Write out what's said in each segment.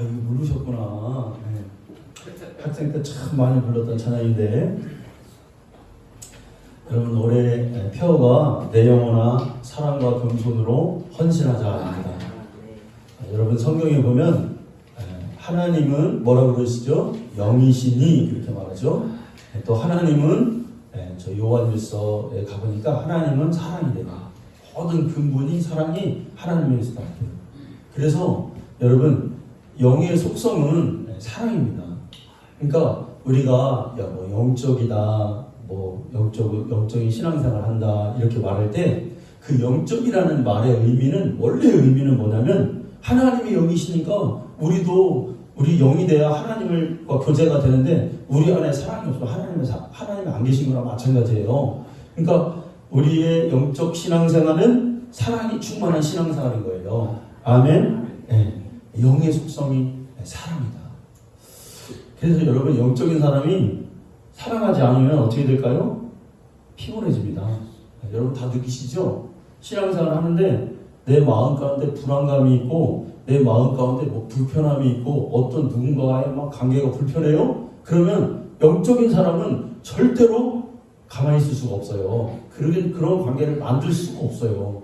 이거 모르셨구나. 네. 학생 때 참 많이 불렀던 찬양인데, 여러분 올해 표어가 내 영혼아 사랑과 겸손으로 헌신하자입니다. 여러분 성경에 보면 하나님은 뭐라고 그러시죠? 영이시니 이렇게 말하죠. 또 하나님은 저 요한일서에 가보니까 하나님은 사랑이래요. 모든 근본이 사랑이 하나님에서 나타나요. 그래서 여러분 영의 속성은 사랑입니다. 그러니까 우리가 뭐 영적이다, 뭐 영적인 신앙생활을 한다 이렇게 말할 때 그 영적이라는 말의 의미는 원래 의미는 뭐냐면 하나님이 영이시니까 우리 영이 돼야 하나님과 교제가 되는데 우리 안에 사랑이 없으면 하나님이 안 계신 거랑 마찬가지예요. 그러니까 우리의 영적 신앙생활은 사랑이 충만한 신앙생활인 거예요. 아멘. 네. 영의 속성이 사랑이다. 그래서 여러분 영적인 사람이 사랑하지 않으면 어떻게 될까요? 피곤해집니다. 여러분 다 느끼시죠? 신앙생활을 하는데 내 마음 가운데 불안감이 있고 내 마음 가운데 뭐 불편함이 있고 어떤 누군가와의 막 관계가 불편해요? 그러면 영적인 사람은 절대로 가만히 있을 수가 없어요. 그런 관계를 만들 수가 없어요.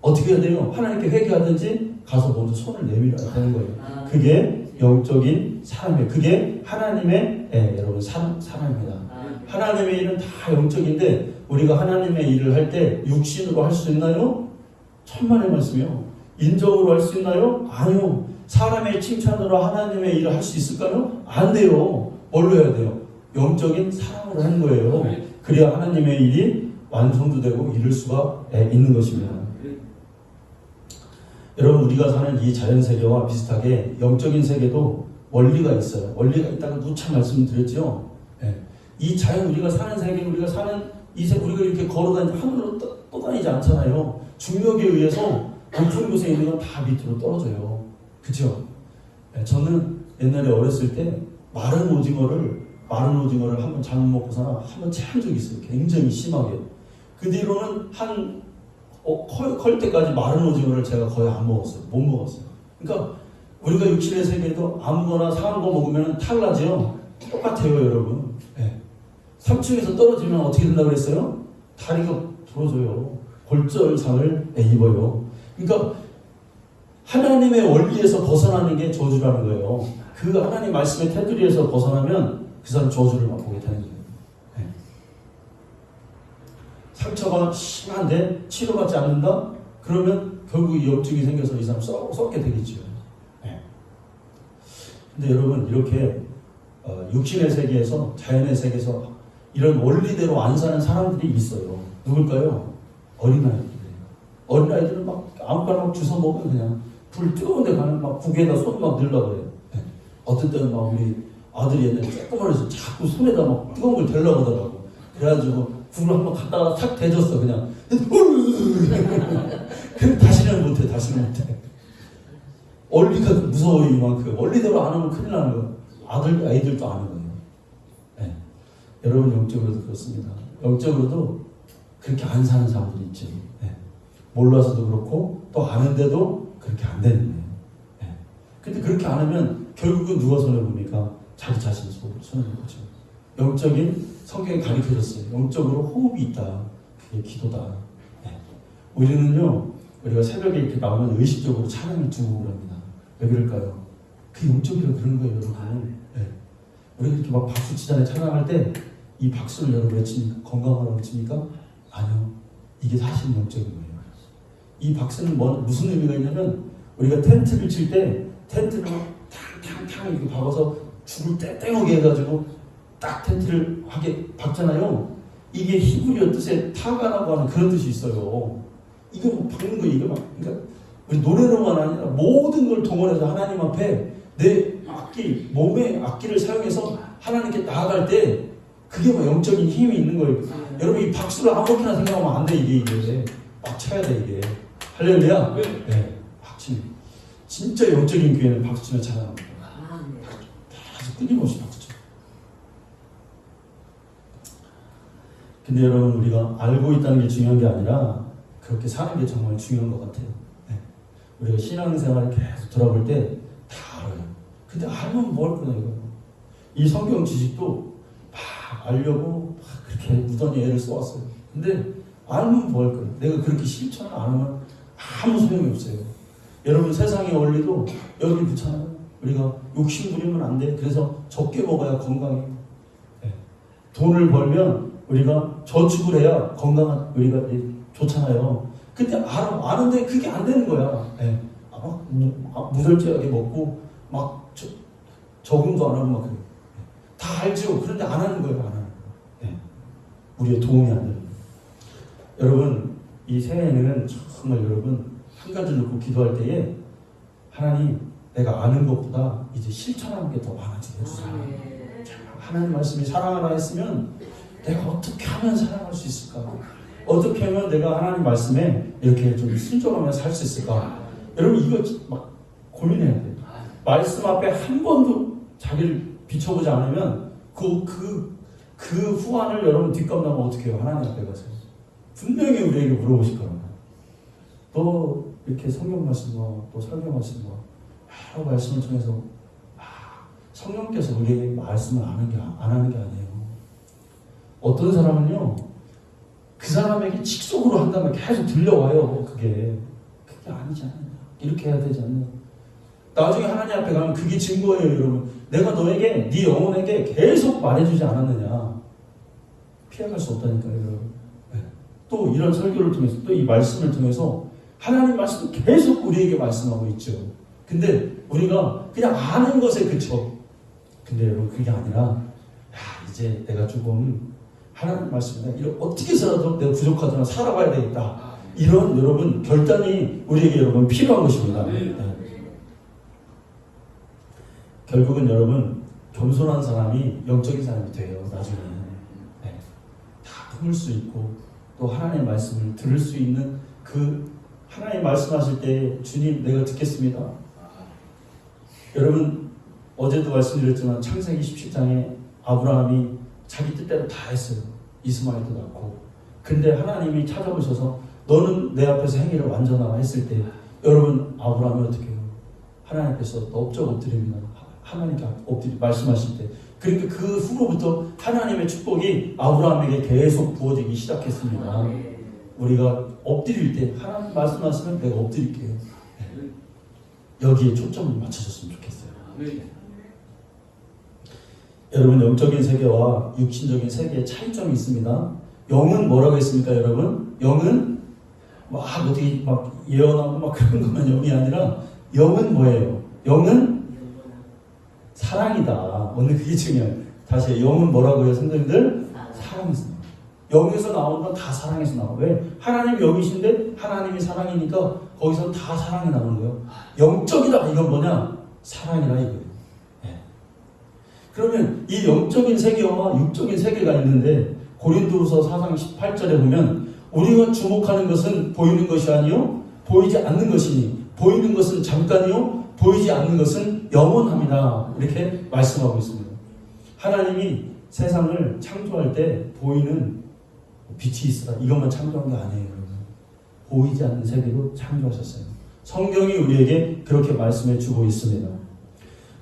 어떻게 해야 돼요? 하나님께 회개하든지 가서 먼저 손을 내밀어야 되는 거예요. 그게 영적인 사람이에요. 그게 하나님의 여러분 사랑입니다. 하나님의 일은 다 영적인데 우리가 하나님의 일을 할 때 육신으로 할 수 있나요? 천만의 말씀이요. 인정으로 할 수 있나요? 아니요. 사람의 칭찬으로 하나님의 일을 할 수 있을까요? 안 돼요. 뭘로 해야 돼요? 영적인 사랑으로 하는 거예요. 그래야 하나님의 일이 완성도 되고 이룰 수가 있는 것입니다. 여러분 우리가 사는 이 자연세계와 비슷하게 영적인 세계도 원리가 있어요. 원리가 있다고 누차 말씀드렸죠. 이 자연 우리가 사는 세계, 우리가 사는 이 세계, 우리가 이렇게 걸어다니지 하늘로 떠다니지 않잖아요. 중력에 의해서 높은 곳에 있는 건 다 밑으로 떨어져요. 그렇죠? 저는 옛날에 어렸을 때 마른 오징어를 한번 잘못 먹고서 한번 체한 적이 있어요. 굉장히 심하게. 그 뒤로는 클 때까지 마른 오징어를 제가 거의 안 먹었어요. 못 먹었어요. 그러니까 우리가 육신의 세계도 아무거나 상한 거 먹으면 탈나죠. 똑같아요, 여러분. 3층에서 떨어지면 어떻게 된다고 그랬어요? 다리가 부러져요. 골절상을 입어요. 그러니까 하나님의 원리에서 벗어나는 게 저주라는 거예요. 그 하나님 말씀의 테두리에서 벗어나면 그 사람 저주를 맛보게 되는 거예요. 상처가 심한데 치료받지 않는다? 그러면 결국 이 염증이 생겨서 이 사람 썩게 되겠죠. 근데 여러분 이렇게 육신의 세계에서 자연의 세계에서 이런 원리대로 안 사는 사람들이 있어요. 누굴까요? 어린아이들이에요. 어린아이들은 막 아무거나 막 주워 먹으면 그냥 불 뜨거운 데 가면 막 국에다 손 막 넣으려고 그래요. 어떤 때는 막 우리 아들이 옛날에 조그만 해서 자꾸 손에다 막 뜨거운 걸 대려고 하더라고. 그래가지고 국을 한번 갖다가 탁 대줬어 그냥. 근데 다시는 못해. 원리가 무서워요 이만큼. 원리대로 안 하면 큰일 나는 거예요. 아이들도 아는 거예요. 여러분 영적으로도 그렇습니다. 영적으로도 그렇게 안 사는 사람들이 있죠. 몰라서도 그렇고 또 아는데도 그렇게 안 되는 거예요. 근데 그렇게 안 하면 결국은 누가 손해봅니까? 자기 자신이 손해보죠. 영적인 성경에 가르쳐줬어요. 영적으로 호흡이 있다. 그게 기도다. 우리는요, 우리가 새벽에 이렇게 나오면 의식적으로 찬양을 두고 그럽니다. 왜 그럴까요? 그 영적이라 그런 거예요, 여러분. 우리가 이렇게 막 박수 치잖아요. 찬양할 때 이 박수를 여러분 외칩니까? 건강하라고 외칩니까? 아니요. 이게 사실 영적인 거예요. 이 박수는 무슨 의미가 있냐면 우리가 텐트를 칠 때 텐트를 탕탕탕 이렇게 박아서 줄을 땡땡하게 해가지고 딱 텐트를 하게 박잖아요. 이게 히브리어 뜻에 타가라고 하는 그런 뜻이 있어요. 이거 뭐 박는 거 이거 막 그러니까 우리 노래로만 아니라 모든 걸 동원해서 하나님 앞에 내 몸의 악기를 사용해서 하나님께 나아갈 때 그게 뭐 영적인 힘이 있는 거예요. 여러분 이 박수를 아무렇게나 생각하면 안 돼. 이게 막 쳐야 돼 이게. 할렐루야. 박치는 진짜 영적인 교회는 박수치면 찬양합니다. 아주 끊임없이 박수쳐. 근데 여러분 우리가 알고 있다는 게 중요한 게 아니라 그렇게 사는 게 정말 중요한 것 같아요. 우리가 신앙생활을 계속 돌아볼 때 다 알아요. 근데 알면 뭐 할 거냐 이거. 이 성경 지식도 막 알려고 막 그렇게 무던히 애를 써왔어요. 근데 알면 뭐 할 거야. 내가 그렇게 실천을 안 하면 아무 소용이 없어요. 여러분 세상의 원리도 여기 그렇잖아요. 우리가 욕심 부리면 안 돼. 그래서 적게 먹어야 건강해. 네. 돈을 벌면 우리가 저축을 해야 건강한 우리가 좋잖아요. 근데 아는데 그게 안 되는 거야. 네. 막 무절제하게 먹고 막 적응도 안 하고 막 그래. 다 알죠. 그런데 안 하는 거예요. 안 하는 거예요. 네. 우리의 도움이 안 되는 거예요. 여러분 이 새해에는 정말 여러분 한 가지 놓고 기도할 때에 하나님 내가 아는 것보다 이제 실천하는 게 더 많아지게 해주세요. 하나님 말씀이 사랑하라 했으면 내가 어떻게 하면 사랑할 수 있을까? 어떻게 하면 내가 하나님 말씀에 이렇게 좀 순종하며 살 수 있을까? 여러분 이거 막 고민해야 돼요. 말씀 앞에 한 번도 자기를 비춰보지 않으면 그 후환을 여러분 뒷감당하면 어떻게 해요? 하나님 앞에 가서 분명히 우리에게 물어보실 겁니다. 또 이렇게 성경 말씀과 또 설교 말씀과 여러 말씀을 통해서 성령께서 우리에게 말씀을 안 하는 게 아니에요. 어떤 사람은요 그 사람에게 직속으로 한다면 계속 들려와요. 그게 아니지 않느냐, 이렇게 해야 되지 않느냐. 나중에 하나님 앞에 가면 그게 증거예요. 여러분 내가 너에게 네 영혼에게 계속 말해주지 않았느냐. 피해갈 수 없다니까요. 여러분 또 이런 설교를 통해서 또 이 말씀을 통해서 하나님 말씀도 계속 우리에게 말씀하고 있죠. 근데 우리가 그냥 아는 것에 그쳐. 근데 여러분 그게 아니라 이제 내가 조금 하나님 말씀에 어떻게 해서라도 내가 부족하더라도 살아봐야 되겠다. 이런 여러분 결단이 우리에게 여러분 필요한 것입니다. 네. 결국은 여러분 겸손한 사람이 영적인 사람이 돼요. 나중에 다 품을 수 있고 또 하나님의 말씀을 들을 수 있는 그 하나님 말씀하실 때 주님 내가 듣겠습니다. 여러분 어제도 말씀드렸지만 창세기 17장에 아브라함이 자기 뜻대로 다 했어요. 이스마엘도 낳고. 근데 하나님이 찾아오셔서 너는 내 앞에서 행위를 완전하라 했을 때 여러분 아브라함이 어떻게 해요? 하나님 앞에서 엎적 엎드립니다. 하나님께 말씀하실 때. 그러니까 그 후로부터 하나님의 축복이 아브라함에게 계속 부어지기 시작했습니다. 우리가 엎드릴 때 하나님 말씀하시면 내가 엎드릴게요. 여기에 초점을 맞춰줬으면 좋겠어요. 여러분 영적인 세계와 육신적인 세계의 차이점이 있습니다. 영은 뭐라고 했습니까, 여러분? 영은 막 어디 막 예언하고 막 그런 것만 영이 아니라 영은 뭐예요? 영은 사랑이다. 오늘 그게 중요해요. 다시 영은 뭐라고요, 선생님들? 사랑이다. 영에서 나오는 건 다 사랑에서 나와요. 왜? 하나님이 영이신데 하나님이 사랑이니까 거기서 다 사랑이 나오는 거예요. 영적이다 이건 뭐냐? 사랑이라 이거예요. 네. 그러면 이 영적인 세계와 육적인 세계가 있는데 고린도후서 4장 18절에 보면 우리가 주목하는 것은 보이는 것이 아니요 보이지 않는 것이니 보이는 것은 잠깐이요 보이지 않는 것은 영원합니다. 이렇게 말씀하고 있습니다. 하나님이 세상을 창조할 때 보이는 빛이 있으라 이것만 창조한 게 아니에요. 보이지 않는 세계로 창조하셨어요. 성경이 우리에게 그렇게 말씀해 주고 있습니다.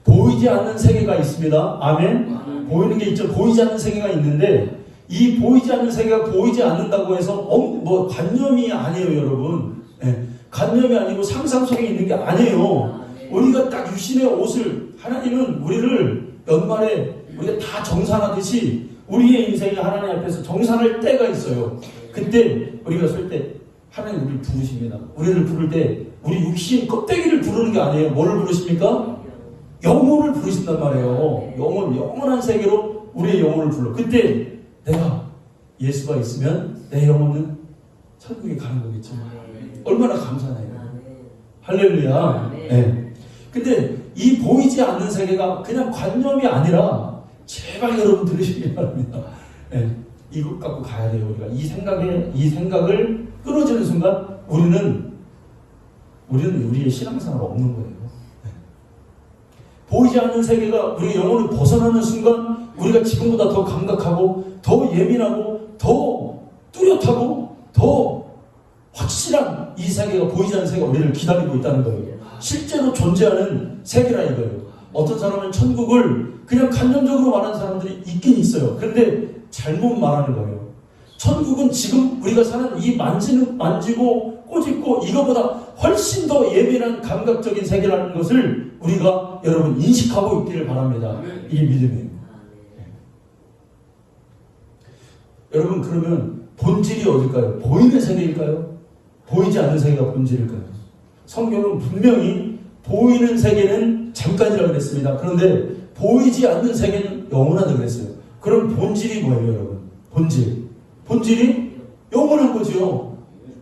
보이지 않는 세계가 있습니다. 아멘. 보이는 게 있죠. 보이지 않는 세계가 있는데 이 보이지 않는 세계가 보이지 않는다고 해서 뭐 관념이 아니에요, 여러분. 네. 관념이 아니고 상상 속에 있는 게 아니에요. 우리가 딱 유신의 옷을 하나님은 우리를 연말에 우리가 다 정산하듯이 우리의 인생이 하나님 앞에서 정산할 때가 있어요. 그때 우리가 설 때 하나님 우리를 부르십니다. 우리를 부를 때 우리 육신 껍데기를 부르는 게 아니에요. 뭐를 부르십니까? 영혼을 부르신단 말이에요. 영원한 세계로 우리의 영혼을 불러. 그때 내가 예수가 있으면 내 영혼은 천국에 가는 거겠죠. 얼마나 감사해요. 할렐루야. 네. 근데 이 보이지 않는 세계가 그냥 관념이 아니라 제발 여러분 들으시기 바랍니다. 네. 이것 갖고 가야 돼요. 우리가 이 생각을 끊어지는 순간 우리는 우리의 신앙생활 없는 거예요. 네. 보이지 않는 세계가 우리의 영혼을 벗어나는 순간 우리가 지금보다 더 감각하고 더 예민하고 더 뚜렷하고 더 확실한 이 세계가 보이지 않는 세계가 우리를 기다리고 있다는 거예요. 실제로 존재하는 세계라 이거예요. 어떤 사람은 천국을 그냥 간접적으로 말하는 사람들이 있긴 있어요. 그런데 잘못 말하는 거예요. 천국은 지금 우리가 사는 이 만지고 꼬집고 이거보다 훨씬 더 예민한 감각적인 세계라는 것을 우리가 여러분 인식하고 있기를 바랍니다. 이게 믿음이에요. 여러분 그러면 본질이 어딜까요? 보이는 세계일까요? 보이지 않는 세계가 본질일까요? 성경은 분명히 보이는 세계는 잠깐이라고 그랬습니다. 그런데 보이지 않는 세계는 영원하다고 그랬어요. 그럼 본질이 뭐예요, 여러분? 본질이 영원한 거죠.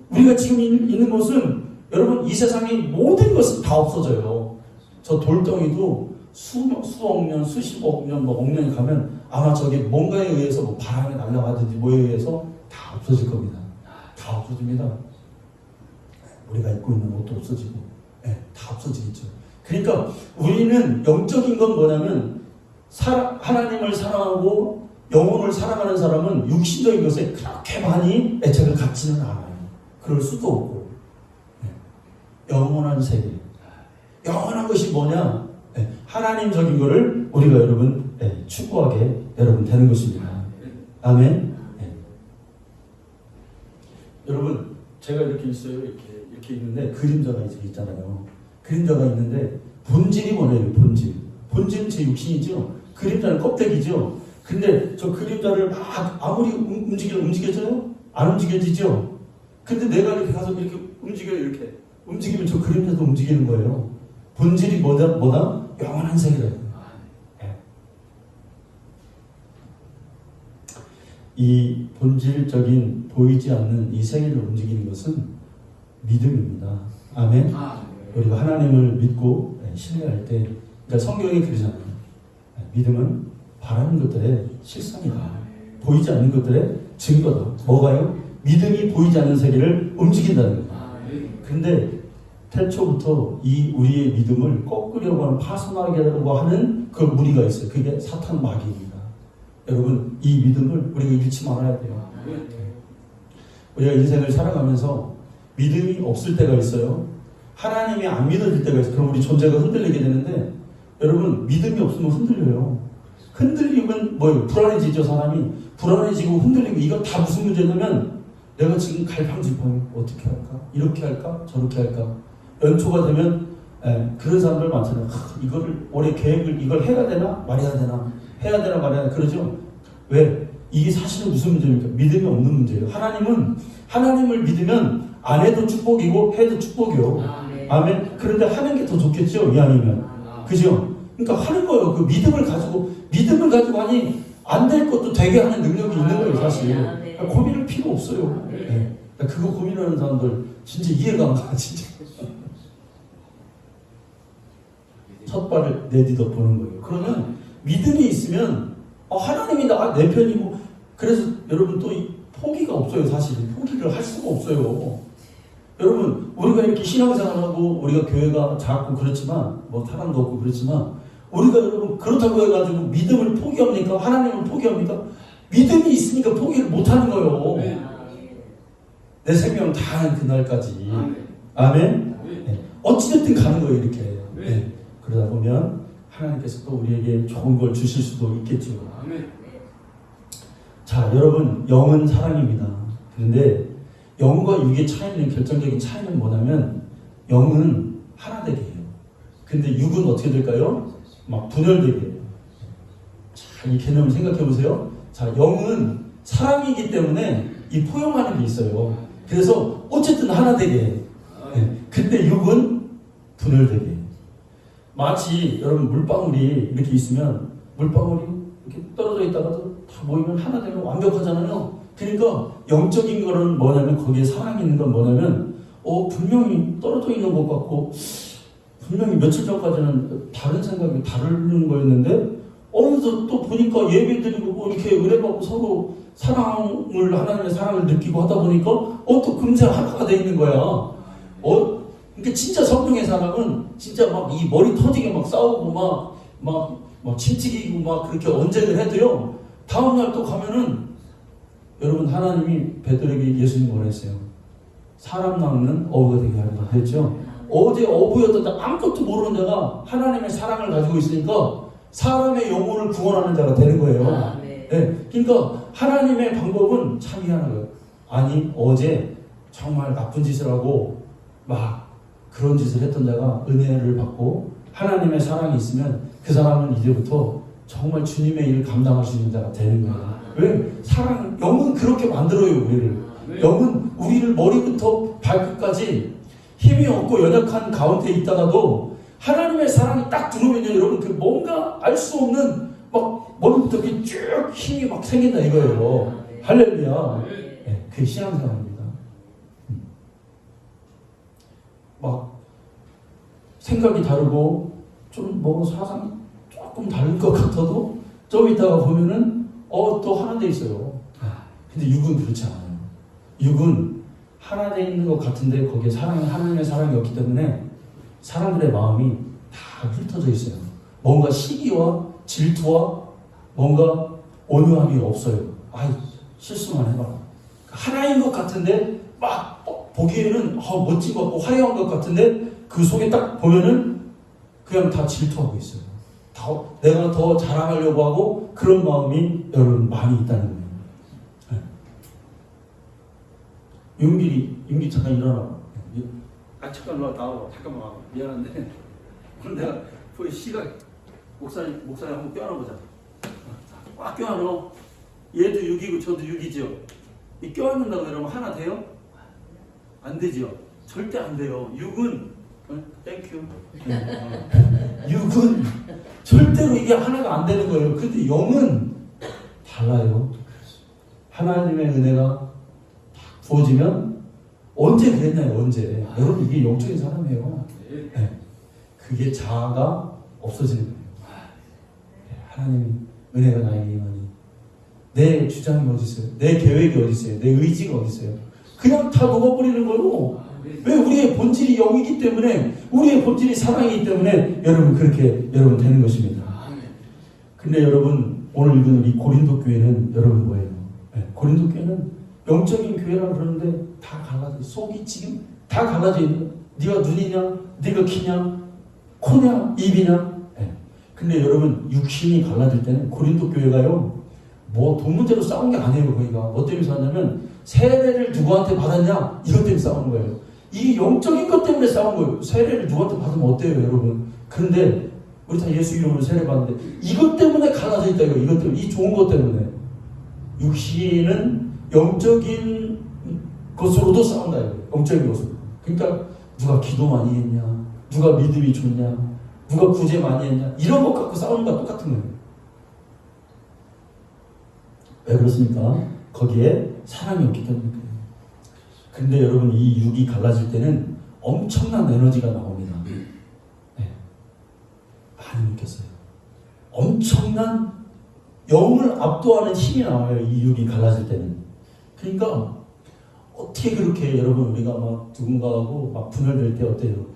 우리가 지금 있는 곳은 여러분 이 세상의 모든 것은 다 없어져요. 저 돌덩이도 수억 년, 수십억 년, 뭐 억년이 가면 아마 저게 뭔가에 의해서 뭐 바람에 날아가든지 뭐에 의해서 다 없어질 겁니다. 다 없어집니다. 우리가 입고 있는 옷도 없어지고, 다 없어지겠죠. 그러니까 우리는 영적인 건 뭐냐면 하나님을 사랑하고 영혼을 사랑하는 사람은 육신적인 것에 그렇게 많이 애착을 갖지는 않아요. 그럴 수도 없고. 영원한 세계. 영원한 것이 뭐냐? 하나님적인 것을 우리가 여러분 추구하게 여러분 되는 것입니다. 아멘. 여러분 제가 이렇게 있어요. 이렇게 있는데 그림자가 있잖아요. 그림자가 있는데 본질이 뭐냐면 본질은 제 육신이죠. 그림자는 껍데기죠. 근데 저 그림자를 막 아무리 움직여져요? 안 움직여지죠. 근데 내가 이렇게 가서 이렇게 이렇게 움직이면 저 그림자도 움직이는 거예요. 본질이 뭐다? 영원한 세계다. 이 본질적인 보이지 않는 이 세계를 움직이는 것은 믿음입니다. 아멘. 우리가 하나님을 믿고 신뢰할 때, 그러니까 성경이 그러잖아요. 믿음은 바라는 것들의 실상이다. 보이지 않는 것들의 증거다. 뭐가요? 믿음이 보이지 않는 세계를 움직인다는 거예요. 근데 태초부터 이 우리의 믿음을 꺾으려고 하는 파손하려고 하는 그 무리가 있어요. 그게 사탄 마귀입니다. 여러분 이 믿음을 우리가 잃지 말아야 돼요. 우리가 인생을 살아가면서 믿음이 없을 때가 있어요. 하나님이 안 믿어질 때가 있어요. 그럼 우리 존재가 흔들리게 되는데 여러분 믿음이 없으면 흔들려요. 흔들리면 뭐예요? 불안해지죠. 사람이 불안해지고 흔들리고 이거 다 무슨 문제냐면 내가 지금 갈팡질팡 어떻게 할까? 이렇게 할까? 저렇게 할까? 연초가 되면 그런 사람들 많잖아요. 이거를 올해 계획을 이걸 해야 되나 말해야 되나 해야 되나 말해야 되나 그러죠. 왜? 이게 사실은 무슨 문제입니까? 믿음이 없는 문제예요. 하나님을 믿으면 안 해도 축복이고 해도 축복이요. 아멘. 그런데 하는 게 더 좋겠죠. 이왕이면 그죠? 그러니까 하는 거예요. 그 믿음을 가지고 하니 안 될 것도 되게 하는 능력이 있는 거예요. 사실 그러니까 고민할 필요 없어요. 그거 고민하는 사람들 진짜 이해가 안 가. 진짜 첫 발을 내딛어 보는 거예요. 그러면 믿음이 있으면 하나님이 내 편이고 그래서 여러분 또 포기가 없어요. 사실 포기를 할 수가 없어요. 여러분 우리가 이렇게 신앙생활하고 우리가 교회가 작고 그렇지만 뭐 사람도 없고 그렇지만 우리가 여러분 그렇다고 해가지고 믿음을 포기합니까? 하나님을 포기합니까? 믿음이 있으니까 포기를 못하는 거예요. 내 생명 다하는 그날까지. 아멘. 어찌됐든 가는 거예요. 이렇게. 그러다 보면 하나님께서 또 우리에게 좋은 걸 주실 수도 있겠죠. 자, 여러분 영은 사랑입니다. 그런데 영과 육의 차이는 결정적인 차이는 뭐냐면 영은 하나 되게 해요. 근데 육은 어떻게 될까요? 막 분열되게 해요. 자, 이 개념을 생각해 보세요. 자, 영은 사랑이기 때문에 이 포용하는 게 있어요. 그래서 어쨌든 하나 되게 해요. 근데 육은 분열되게 해요. 마치 여러분 물방울이 이렇게 있으면 물방울이 이렇게 떨어져 있다가도 다 모이면 하나 되면 완벽하잖아요. 그러니까 영적인 거는 뭐냐면 거기에 사랑이 있는 건 뭐냐면 분명히 떨어져 있는 것 같고 분명히 며칠 전까지는 다른 생각이 다른 거였는데 어느덧 또 보니까 예배드리고 뭐 이렇게 은혜받고 서로 하나님의 사랑을 느끼고 하다 보니까 또 금세 하나가 돼 있는 거야. 그러니까 진짜 성령의 사람은 진짜 막 이 머리 터지게 막 싸우고 막 침튀기고 막 그렇게 언쟁을 해도요. 다음날 또 가면은 여러분 하나님이 베드로에게 예수님 뭐라 했어요? 사람 낚는 어부가 되게 하리라 했죠. 어제 어부였던 자, 아무것도 모르는 자가 하나님의 사랑을 가지고 있으니까 사람의 영혼을 구원하는 자가 되는 거예요. 네. 그러니까 하나님의 방법은 참 희한한 거예요. 아니 어제 정말 나쁜 짓을 하고 막 그런 짓을 했던 자가 은혜를 받고 하나님의 사랑이 있으면 그 사람은 이제부터 정말 주님의 일을 감당할 수 있는 자가 되는 거예요. 왜? 사랑, 영은 그렇게 만들어요, 우리를. 영은 우리를 머리부터 발끝까지 힘이 없고 연약한 가운데 있다가도 하나님의 사랑이 딱 들어오면요, 여러분, 그 뭔가 알 수 없는 막 머리부터 이렇게 쭉 힘이 막 생긴다 이거예요. 할렐루야. 네, 그게 신앙생활입니다. 막 생각이 다르고 좀 뭐 사상이 조금 다른 것 같아도 좀 이따가 보면은 또 하나 돼 있어요. 근데 육은 그렇지 않아요. 육은 하나 돼 있는 것 같은데 거기에 하나님의 사랑이 없기 때문에 사람들의 마음이 다 흩어져 있어요. 뭔가 시기와 질투와 뭔가 온유함이 없어요. 실수만 해봐. 하나인 것 같은데 막 보기에는 멋진 것 같고 화려한 것 같은데 그 속에 딱 보면은 그냥 다 질투하고 있어요. 내가 더 자랑하려고 하고 그런 마음이 여러분 많이 있다는 거예요. 네. 윤기 잠깐 일어나. 잠깐 나와. 잠깐만 미안한데 오늘 내가 거의 시각 목사님 한번 껴안아보자. 꽉 껴안어. 얘도 6이고 저도 6이죠. 이 껴안는다고 여러분 하나 돼요? 안 되죠. 절대 안 돼요. 6은 땡큐. 6은 절대로 이게 하나가 안 되는 거예요. 근데 0은 달라요. 하나님의 은혜가 부어지면 언제 그랬나요? 언제? 여러분 이게 영적인 사람이에요. 네. 그게 자아가 없어지는 거예요. 하나님 은혜가 나에게 임하니 내 주장이 어디 있어요? 내 계획이 어디 있어요? 내 의지가 어디 있어요? 그냥 다 녹아버리는 거예요. 왜? 우리의 본질이 영이기 때문에, 우리의 본질이 사랑이기 때문에 여러분 그렇게 여러분 되는 것입니다. 근데 여러분 오늘 읽은 우리 고린도 교회는 여러분 뭐예요? 네, 고린도 교회는 영적인 교회라고 그러는데 다 갈라져, 속이 지금 다 갈라져 있는. 네가 눈이냐, 네가 키냐, 코냐, 입이냐. 네. 근데 여러분 육신이 갈라질 때는 고린도 교회가요, 뭐 돈 문제로 싸운 게 아니에요. 거기가 뭐 때문에 싸웠냐면 세례를 누구한테 받았냐 이것 때문에 싸우는 거예요. 이게 영적인 것 때문에 싸운 거예요. 세례를 누구한테 받으면 어때요, 여러분? 그런데 우리 다 예수 이름으로 세례 받는데 이것 때문에 갈라져 있다 이거. 이것 때문에, 이 좋은 것 때문에. 육신은 영적인 것으로도 싸운다 이거. 영적인 것으로. 그러니까 누가 기도 많이 했냐, 누가 믿음이 좋냐, 누가 구제 많이 했냐, 이런 것 갖고 싸우는 거랑 똑같은 거예요. 왜 그렇습니까? 거기에 사랑이 없기 때문에 그래요. 근데 여러분 이 육이 갈라질 때는 엄청난 에너지가 나옵니다. 네. 많이 느꼈어요. 엄청난 영을 압도하는 힘이 나와요. 이 육이 갈라질 때는. 그러니까 어떻게 그렇게 여러분 우리가 막 누군가하고 막 분열될 때 어때요?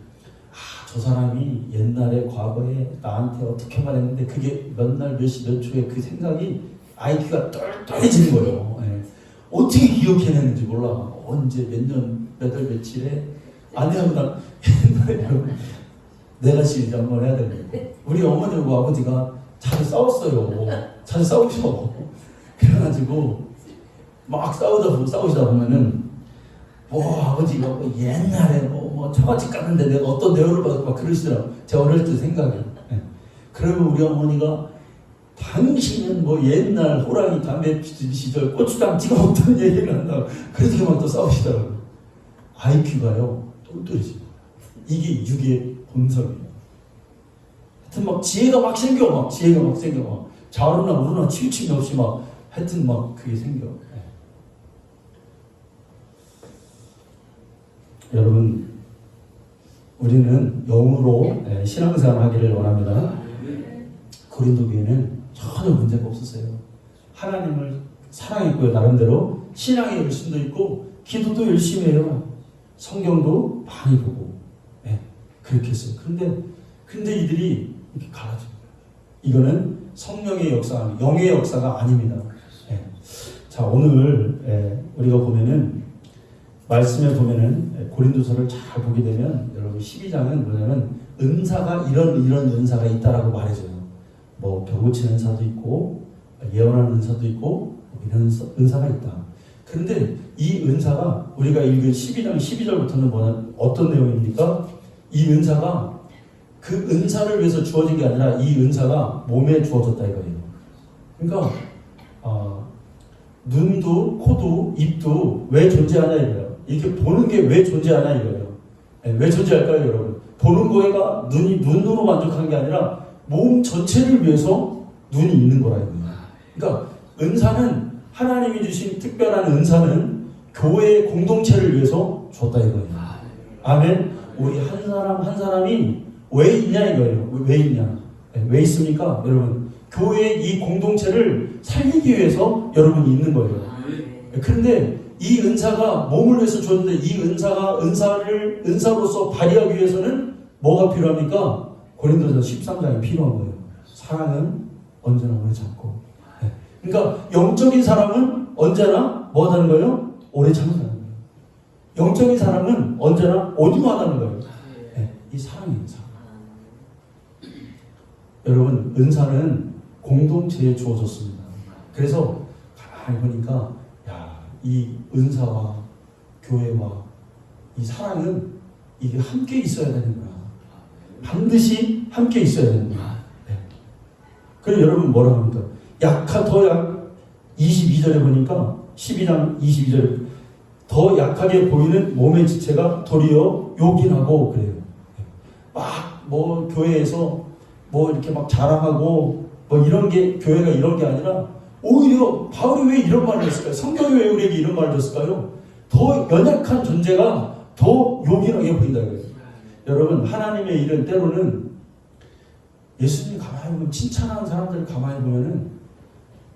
저 사람이 옛날에 과거에 나한테 어떻게 말했는데 그게 몇 날 몇 시 몇 초에 그 생각이 IQ가 똘똘해지는 거예요. 네. 어떻게 기억해내는지 몰라. 언제 몇 년 몇 월 며칠에 아내하고 나 옛날에 내가 지금 이제 한번 해야 되는데 우리 어머니하고 아버지가 자주 싸웠어요. 자주 싸우셔. 그래가지고 막 싸우시다 보면은 뭐 아버지가 뭐 옛날에 뭐 처갓집 갔는데 내가 어떤 대우를 받고 막 그러시더라고. 제 어릴 때 생각이. 네. 그러면 우리 어머니가 당신은 뭐 옛날 호랑이 담배 피던 시절 고추장 찍어 먹던 얘기를 한다고. 그래서 막 또 싸우시더라고요. IQ가요 똘똘해집니다. 이게 육의 본성이에요. 하여튼 막 지혜가 막 생겨. 막 좌우나 우르나 치우침이 없이 막 하여튼 막 그게 생겨. 네. 여러분 우리는 영으로 신앙생활 하기를 원합니다. 고린도 교회는 전혀 문제가 없었어요. 하나님을 사랑했고요. 나름대로 신앙의 열심도 있고 기도도 열심히 해요. 성경도 많이 보고 그렇게 했어요. 근데 이들이 이렇게 갈라져요. 이거는 성령의 역사, 영의 역사가 아닙니다. 자, 오늘 우리가 보면은 말씀에 보면은 고린도서를 잘 보게 되면 여러분 12장은 뭐냐면 은사가 이런 은사가 있다라고 말해줘요. 뭐 병고치는 은사도 있고 예언하는 은사도 있고 이런 은사가 있다. 그런데 이 은사가 우리가 읽은 12장 12절부터는 어떤 내용입니까? 이 은사가 그 은사를 위해서 주어진 게 아니라 이 은사가 몸에 주어졌다 이거예요. 그러니까 눈도 코도 입도 왜 존재하냐 이거예요. 이렇게 보는 게 왜 존재하냐 이거예요. 왜 존재할까요 여러분? 보는 거가 눈으로 만족한 게 아니라 몸 전체를 위해서 눈이 있는 거라 이거예요. 그러니까 은사는 하나님이 주신 특별한 은사는 교회의 공동체를 위해서 줬다 이거예요. 아멘. 우리 한 사람 한 사람이 왜 있냐 이거예요. 왜 있냐? 왜 있습니까? 여러분 교회의 이 공동체를 살리기 위해서 여러분이 있는 거예요. 그런데 이 은사가 몸을 위해서 줬는데 이 은사가 은사로서 발휘하기 위해서는 뭐가 필요합니까? 고린도서 13장이 필요한 거예요. 사랑은 언제나 오래 참고. 그러니까 영적인 사람은 언제나 뭐 하는 거예요? 오래 참는다는 거예요. 영적인 사람은 언제나 온유하다는 거예요. 이 사랑의 은사. 여러분 은사는 공동체에 주어졌습니다. 그래서 가만히 보니까 이 은사와 교회와 이 사랑은 이게 함께 있어야 되는 거야. 반드시 함께 있어야 되는 거야. 그래서 여러분 뭐라고 합니까? 더 약 22절에 보니까 12장 22절에 더 약하게 보이는 몸의 지체가 도리어 요긴하고 그래요. 막 뭐 교회에서 뭐 이렇게 막 자랑하고 뭐 이런 게 교회가 이런 게 아니라 오히려 바울이 왜 이런 말을 했을까요? 성경이 왜 우리에게 이런 말을 줬을까요? 더 연약한 존재가 더 요긴하게 보인다 이거예요. 여러분 하나님의 일은 때로는 예수님이 가만히 보면 칭찬하는 사람들 가만히 보면은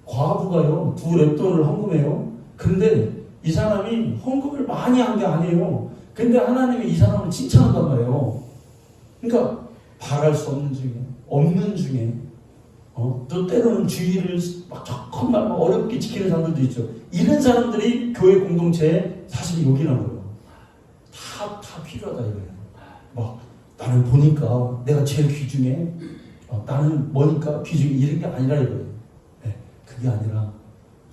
과부가요 2 렙돈을 헌금해요. 그런데 이 사람이 헌금을 많이 한 게 아니에요. 근데 하나님이 이 사람을 칭찬한단 말이에요. 그러니까 바랄 수 없는 중에 없는 중에 또 때로는 주의를 막 조금만 어렵게 지키는 사람들도 있죠. 이런 사람들이 교회 공동체에 사실 요긴한 거예요. 다 필요하다 이거예요. 막 나는 보니까 내가 제일 귀중해. 나는 뭐니까 귀중해 이런 게 아니라 이거예요. 그게 아니라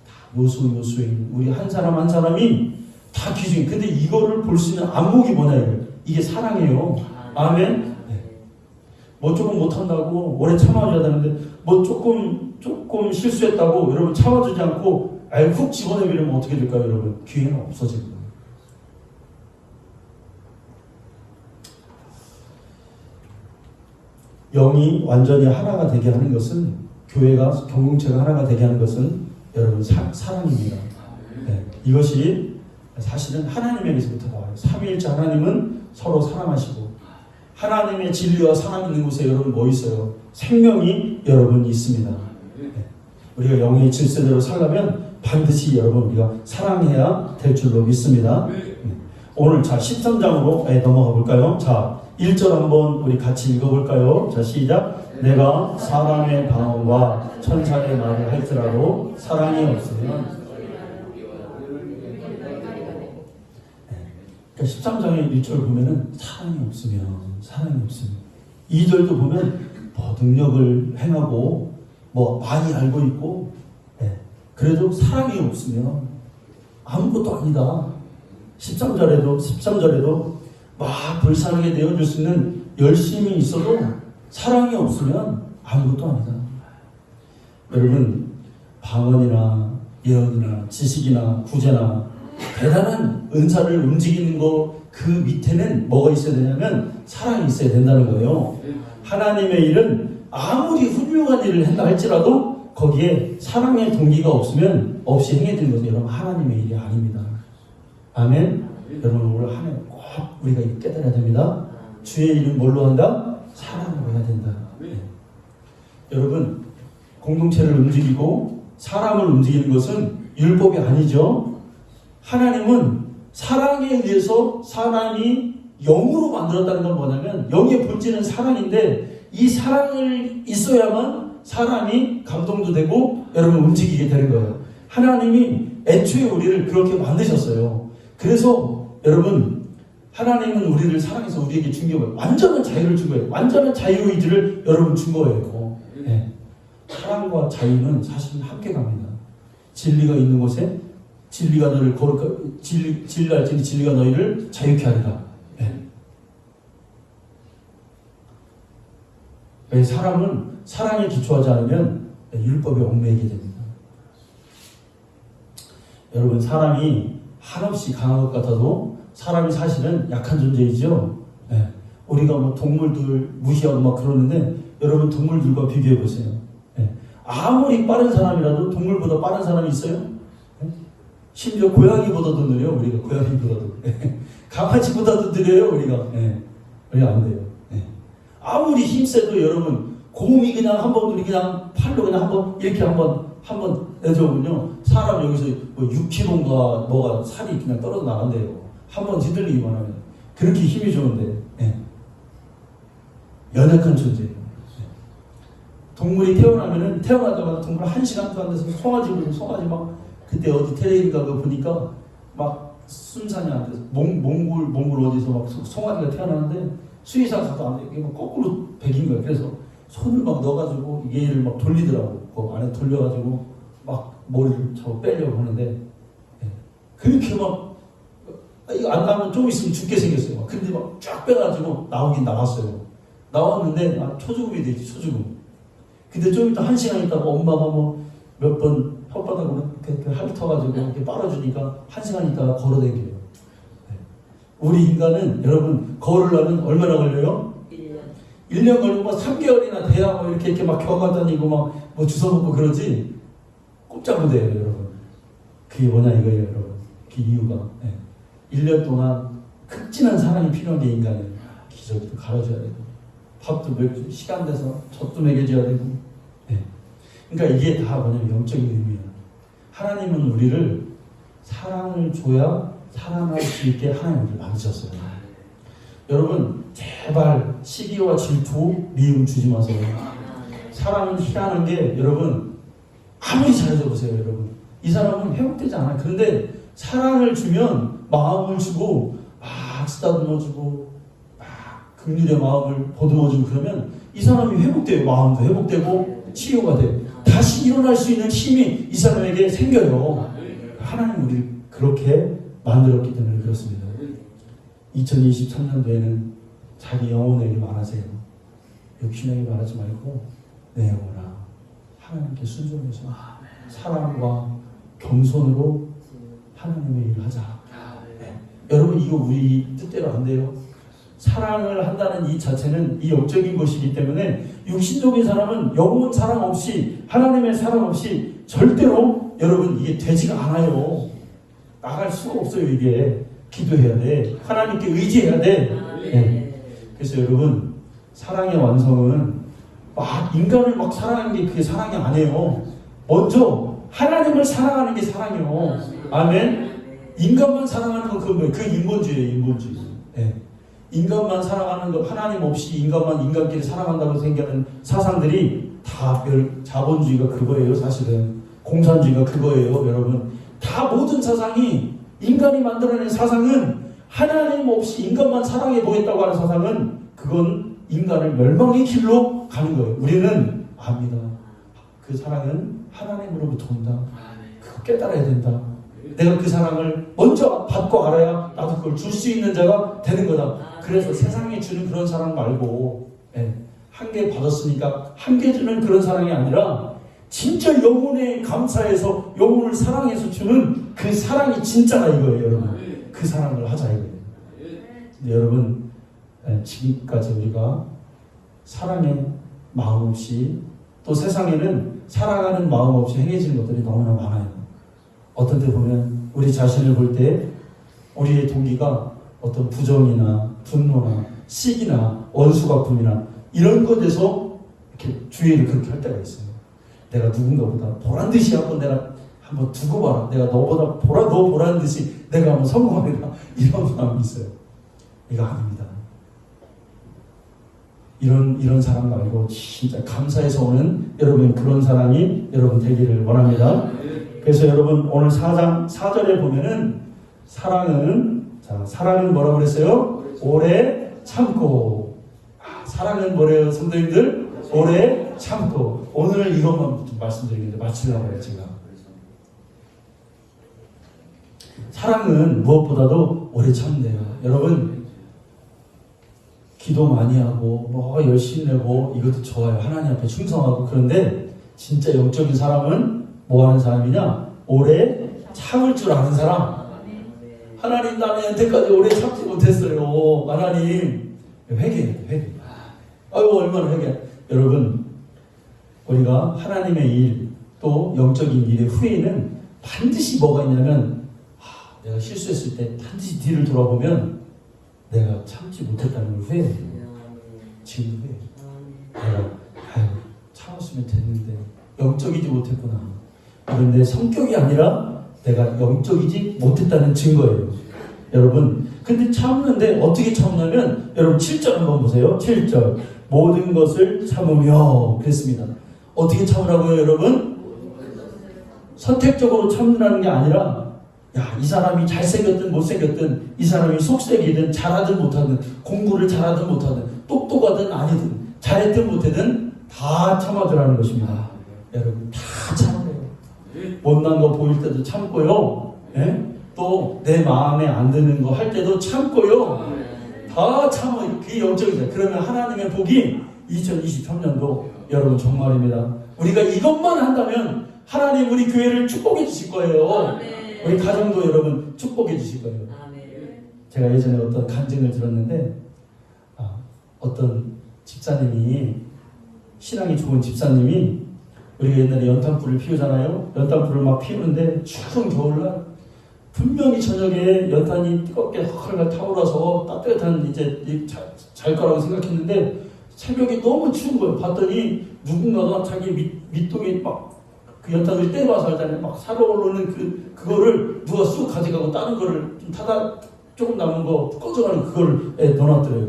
다 요소인 우리 한 사람 한 사람이 다 귀중해. 근데 이거를 볼 수 있는 안목이 뭐냐 이거예요. 이게 사랑이에요. 아멘. 뭐 조금 못한다고 오래 참아줘야 되는데 뭐 조금 실수했다고 여러분 참아주지 않고 훅 집어내버리면 어떻게 될까요 여러분? 기회는 없어지는 거예요. 영이 완전히 하나가 되게 하는 것은 교회가 공동체가 하나가 되게 하는 것은 여러분 사랑입니다. 이것이 사실은 하나님에게서부터 나와요. 삼위일체 하나님은 서로 사랑하시고 하나님의 진리와 사랑 있는 곳에 여러분 뭐 있어요? 생명이 여러분 있습니다. 우리가 영의 질서대로 살려면 반드시 여러분 우리가 사랑해야 될 줄로 믿습니다. 오늘 자 13장으로 넘어가 볼까요? 자 1절 한번 우리 같이 읽어볼까요? 자 시작. 내가 사람의 방언과 천사의 말을 할지라도 사랑이 없으면 13장의 1절 보면은 사랑이 없으면 2절도 보면 뭐 능력을 행하고 뭐 많이 알고 있고 그래도 사랑이 없으면 아무것도 아니다. 13절에도 막 불쌍하게 내어줄 수 있는 열심이 있어도 사랑이 없으면 아무것도 아니다. 여러분 방언이나 예언이나 지식이나 구제나 대단한 은사를 움직이는 거 그 밑에는 뭐가 있어야 되냐면 사랑이 있어야 된다는 거예요. 하나님의 일은 아무리 훌륭한 일을 한다 할지라도 거기에 사랑의 동기가 없이 행해지는 것은 여러분 하나님의 일이 아닙니다. 아멘. 여러분 오늘 한 해 꼭 우리가 깨달아야 됩니다. 주의 일은 뭘로 한다? 사랑으로 해야 된다. 여러분 공동체를 움직이고 사람을 움직이는 것은 율법이 아니죠. 하나님은 사랑에 의해서 사람이 영으로 만들었다는 건 뭐냐면 영의 본질은 사랑인데 이 사랑을 있어야만 사람이 감동도 되고 여러분 움직이게 되는 거예요. 하나님이 애초에 우리를 그렇게 만드셨어요. 그래서 여러분, 하나님은 우리를 사랑해서 우리에게 준 게 뭐예요? 완전한 자유를 준 거예요. 완전한 자유의지를 여러분 준 거예요. 네. 사랑과 자유는 사실은 함께 갑니다. 진리가 있는 곳에 진리가 너를 진리가 할지니 진리가 너희를 자유케 하리라. 네. 사람은 사랑에 기초하지 않으면 율법에 얽매이게 됩니다. 여러분, 사람이 한없이 강한 것 같아도 사람이 사실은 약한 존재이죠. 네. 우리가 뭐 동물들 무시하고 막 그러는데 여러분 동물들과 비교해 보세요. 네. 아무리 빠른 사람이라도 동물보다 빠른 사람이 있어요? 네. 심지어 고양이보다도 느려. 우리가 고양이보다도 강아지보다도 느려요. 우리가. 네. 우리가 안 돼요. 네. 아무리 힘세도 여러분 곰이 그냥 한번 우리 그냥 팔로 그냥 한번 이렇게 한번 내줘보면요, 사람 여기서 뭐 6kg인가 뭐가 살이 그냥 떨어져 나간대요. 한번 휘둘리기만 하면. 그렇게 힘이 좋은데, 예. 연약한 존재예요. 예. 동물이 태어나자마자 동물 1시간도 안 돼서 송아지 막, 그때 어디 텔레비인가 그거 보니까 막 순산이 안 돼서 몽골 어디서 막 송아지가 태어나는데 수의사 가도 안 돼. 이게 막 거꾸로 백인 거예요. 그래서 손을 막 넣어가지고 얘를 막 돌리더라고. 그 안에 돌려가지고 막 머리를 잡아 빼려고 하는데, 예. 그렇게 막 이거 안 나면 좀 있으면 죽게 생겼어요. 근데 막 쫙 빼가지고 나오긴 나왔어요. 나왔는데 초죽음이 되지, 초죽음. 근데 좀 이따 1시간 있다가 엄마가 뭐 몇 번 혓바닥으로 이렇게 핥아가지고 이렇게 빨아주니까 1시간 있다가 걸어다녀요. 네. 우리 인간은 여러분 걸으려면 얼마나 걸려요? 1년 걸리고 뭐 3개월이나 돼야 뭐 이렇게 막 겨가 다니고 막 뭐 주워 먹고 그러지. 꼼짝도 돼요, 여러분. 그게 뭐냐 이거예요, 여러분. 그 이유가. 네. 1년 동안 극진한 사랑이 필요한 게 인간이에요. 기저귀도 갈아줘야 되고, 밥도 시간 돼서 젖도 먹여줘야 되고. 네. 그러니까 이게 다 뭐냐면 영적인 의미예요. 하나님은 우리를 사랑을 줘야 사랑할 수 있게 하나님 우리를 만드셨어요. 여러분, 제발 시기와 질투, 미움 주지 마세요. 사람은 희한한 게, 여러분, 아무리 잘해줘 보세요, 여러분. 이 사람은 회복되지 않아요. 그런데 사랑을 주면 마음을 주고 막 쓰다듬어주고 막 긍휼의 마음을 보듬어주고 그러면 이 사람이 회복돼요. 마음도 회복되고 치유가 돼요. 다시 일어날 수 있는 힘이 이 사람에게 생겨요. 하나님 우리를 그렇게 만들었기 때문에 그렇습니다. 2023년도에는 자기 영혼에게 말하세요. 육신에게 말하지 말고 내 영혼아, 하나님께 순종해서 사랑과 겸손으로 하나님의 일을 하자. 네. 여러분, 이거 우리 뜻대로 안 돼요. 사랑을 한다는 이 자체는 이 영적인 것이기 때문에 육신적인 사람은 영혼 사랑 없이, 하나님의 사랑 없이 절대로 여러분 이게 되지가 않아요. 나갈 수가 없어요. 이게 기도해야 돼. 하나님께 의지해야 돼. 네. 그래서 여러분, 사랑의 완성은 막 인간을 막 사랑하는 게 그게 사랑이 아니에요. 먼저 하나님을 사랑하는 게 사랑이에요. 아멘. 인간만 사랑하는 건 그건 뭐예요? 그 인본주의예요. 인본주의. 네. 인간만 사랑하는 거, 하나님 없이 인간만 인간끼리 사랑한다고 생각하는 사상들이 다 자본주의가 그거예요. 사실은 공산주의가 그거예요. 여러분, 다 모든 사상이, 인간이 만들어낸 사상은 하나님 없이 인간만 사랑해 보겠다고 하는 사상은, 그건 인간을 멸망의 길로 가는 거예요. 우리는 압니다. 그 사랑은 하나님으로부터 온다. 그거 깨달아야 된다. 내가 그 사랑을 먼저 받고 알아야 나도 그걸 줄 수 있는 자가 되는 거다. 그래서 세상이 주는 그런 사랑 말고, 한 개 받았으니까 한 개 주는 그런 사랑이 아니라 진짜 영혼에 감사해서 영혼을 사랑해서 주는 그 사랑이 진짜다 이거예요. 여러분, 그 사랑을 하자 이거예요. 근데 여러분, 지금까지 우리가 사랑의 마음 없이, 또 세상에는 사랑하는 마음 없이 행해지는 것들이 너무나 많아요. 어떤 때 보면 우리 자신을 볼 때 우리의 동기가 어떤 부정이나 분노나 시기나 원수갚음이나 이런 것에서 이렇게 주의를 그렇게 할 때가 있어요. 내가 누군가보다 보란 듯이 한번 두고 봐라. 내가 너 보란 듯이 내가 한번 성공하리라. 이런 마음이 있어요. 이거 아닙니다. 이런 사랑 말고 진짜 감사해서 오는 여러분 그런 사랑이 여러분 되기를 원합니다. 그래서 여러분 오늘 4장 4절에 보면은 사랑은 자, 사랑은 뭐라고 그랬어요? 오래 참고. 사랑은 뭐래요, 성도님들? 오래 참고. 오늘 이것만 좀 말씀드리는데 마치려고 해요, 제가. 사랑은 무엇보다도 오래 참는데요. 여러분, 기도 많이 하고 뭐 열심히 내고 이것도 좋아요. 하나님 앞에 충성하고. 그런데 진짜 영적인 사람은 뭐 하는 사람이냐? 오래 참을 줄 아는 사람. 하나님, 나는 여태까지 오래 참지 못했어요. 하나님, 회개해요, 회개. 아이고, 얼마나 회개. 여러분, 우리가 하나님의 일, 또 영적인 일의 후에는 반드시 뭐가 있냐면, 내가 실수했을 때 반드시 뒤를 돌아보면 내가 참지 못했다는 걸 후회해요. 지금 후회해요. 내가 참았으면 됐는데 영적이지 못했구나. 그런데 성격이 아니라 내가 영적이지 못했다는 증거예요. 여러분, 근데 참는데 어떻게 참냐면, 여러분 7절 한번 보세요. 7절. 모든 것을 참으며 그랬습니다. 어떻게 참으라고요, 여러분? 선택적으로 참으라는 게 아니라, 이 사람이 잘생겼든 못생겼든, 이 사람이 속색이든 잘하든 못하든, 공부를 잘하든 못하든, 똑똑하든 아니든, 잘했든 못했든 다 참아주라는 것입니다. 여러분, 다 참아요. 못난 거 보일 때도 참고요. 또 내 마음에 안 드는 거 할 때도 참고요. 다 참아요. 그게 영적이죠. 그러면 하나님의 복이 2023년도 여러분 정말입니다. 우리가 이것만 한다면 하나님 우리 교회를 축복해 주실 거예요. 우리 가정도 여러분 축복해 주실 거예요. 제가 예전에 어떤 간증을 들었는데, 어떤 집사님이, 신앙이 좋은 집사님이, 우리가 옛날에 연탄불을 피우잖아요. 연탄불을 막 피우는데 추운 겨울날 분명히 저녁에 연탄이 뜨겁게 헐헐 타올라서 따뜻한 이제 잘 거라고 생각했는데 새벽에 너무 추운 거예요. 봤더니 누군가가 자기 밑동에 막 그 연탄을 떼봐서 알잖아요. 막 살아오르는 그거를 누가 쑥 가져가고 다른 거를 좀 타다 조금 남은 거 꺼져가는 그걸 넣어놨더래요.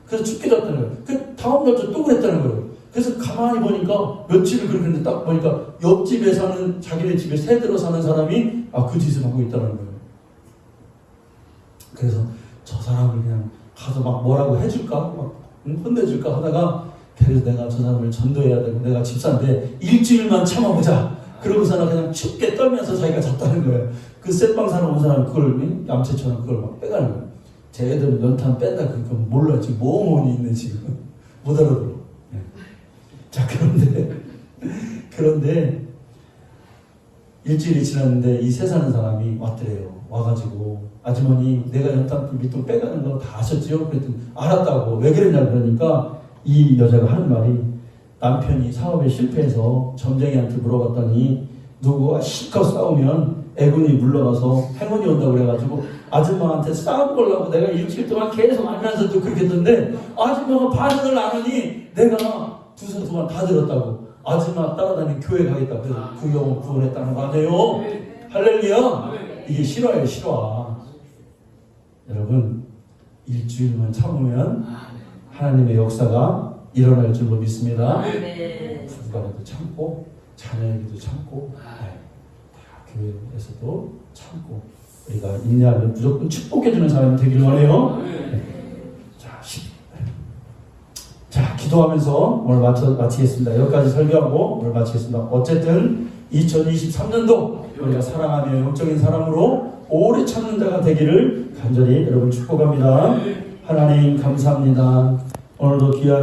그래서 춥게 잤다는 거예요. 그 다음날 또 그랬다는 거예요. 그래서 가만히 보니까 며칠을 그렇게 했는데 딱 보니까 옆집에 사는, 자기네 집에 새 들어 사는 사람이 그 짓을 하고 있다는 거예요. 그래서 저 사람을 그냥 가서 막 뭐라고 해줄까? 막 혼내줄까 하다가, 그래서 내가 저 사람을 전도해야 되고, 내가 집사인데 일주일만 참아보자. 그러고서는 그냥 춥게 떨면서 자기가 잤다는 거예요. 그 쇠빵 사러 온 사람이 그걸 얌체처럼 그걸 막 빼가는 거예요. 쟤들 연탄 뺀다 그러니까 몰라. 지금 뭐뭐니 있네 지금. 못 알아들어. 자, 그런데 일주일이 지났는데 이 새 사는 사람이 왔더래요. 와가지고, 아주머니 내가 연탄불 밑동 빼가는 거 다 아셨죠? 그랬더니 알았다고. 왜 그랬냐 그러니까 이 여자가 하는 말이, 남편이 사업에 실패해서 점쟁이한테 물어봤더니 누구와 실컷 싸우면 애군이 물러가서 행운이 온다고 그래가지고 아줌마한테 싸움 걸라고 내가 일주일 동안 계속 만나서도 그렇게 했는데, 아줌마가 반응을 안 하니 내가 두서 동안 다 들었다고. 아줌마 따라다니는 교회 가겠다. 그래서 그 영혼 구원했다는 거 아니에요? 할렐루야. 이게 실화예요, 실화. 여러분, 일주일만 참으면 하나님의 역사가 일어날 줄로 믿습니다. 부부간에도 참고, 자녀에게도 참고, 교회에서도 참고, 우리가 인내하면 무조건 축복해주는 사람이 되길 원해요. 자, 기도하면서 오늘 마치겠습니다. 여기까지 설교하고 오늘 마치겠습니다. 어쨌든 2023년도 우리가 사랑하며 영적인 사람으로 오래 참는 자가 되기를 간절히 여러분 축복합니다. 하나님 감사합니다. 오늘도 귀한